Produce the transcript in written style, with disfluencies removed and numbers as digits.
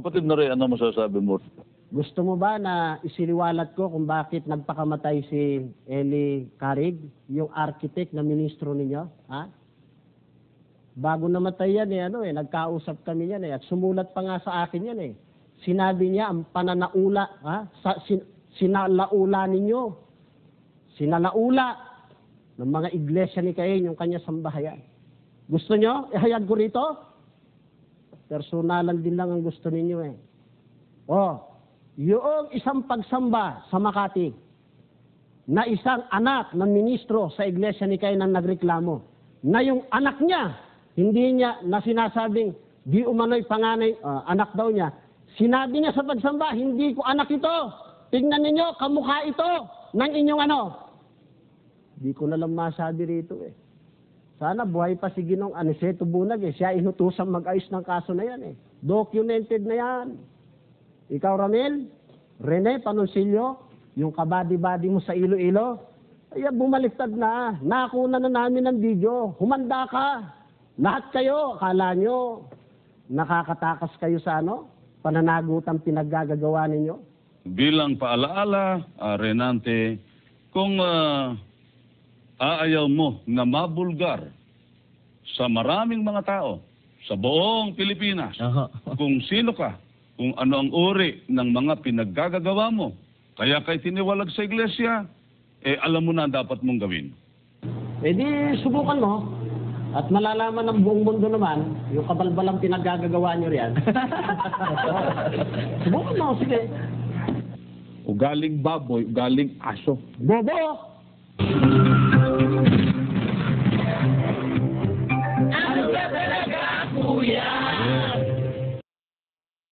Kapatid na rin, ano masasabi mo? Gusto mo ba na isiliwalat ko kung bakit nagpakamatay si Eli Carig, yung architect na ministro ninyo? Ha? Bago namatay yan nagkausap kami yan at sumulat pa nga sa akin yan Sinabi niya ang pananaula, sinalaula ninyo. Sinalaula ng mga iglesia ni Cain yung kanya sambahayan. Gusto nyo? Ihayag ko rito? Personalan din lang ang gusto ninyo yung isang pagsamba sa Makati na isang anak ng ministro sa iglesia ni Cain ang nagreklamo na yung anak niya, hindi niya na sinasabing di umano'y panganay, anak daw niya. Sinabi niya sa pagsamba, hindi ko anak ito. Tingnan ninyo, kamukha ito ng inyong Di ko na lang masabi rito Sana buhay pa si Ginong Aniceto Bunag Siya inutusang mag-ayos ng kaso na yan Documented na yan. Ikaw, Ramil, Rene Panoncillo, yung kabadi-badi mo sa Iloilo, bumaliktad na. Nakuna na namin ng video. Humanda ka. Lahat kayo, akala nyo, nakakatakas kayo sa pananagutan pinaggagawa ninyo. Bilang paalaala, Renante, kung aayaw mo na mabulgar sa maraming mga tao, sa buong Pilipinas, kung sino ka, kung ano ang uri ng mga pinaggagawa mo, kaya kay tiniwalag sa iglesia, alam mo na dapat mong gawin. Di subukan mo. At malalaman ng buong mundo naman, yung kabalbalang pinaggagawa nyo riyan. Subukan mo, sige. Ugaling baboy, ugaling aso. Bobo! Ano ka talaga, kuya?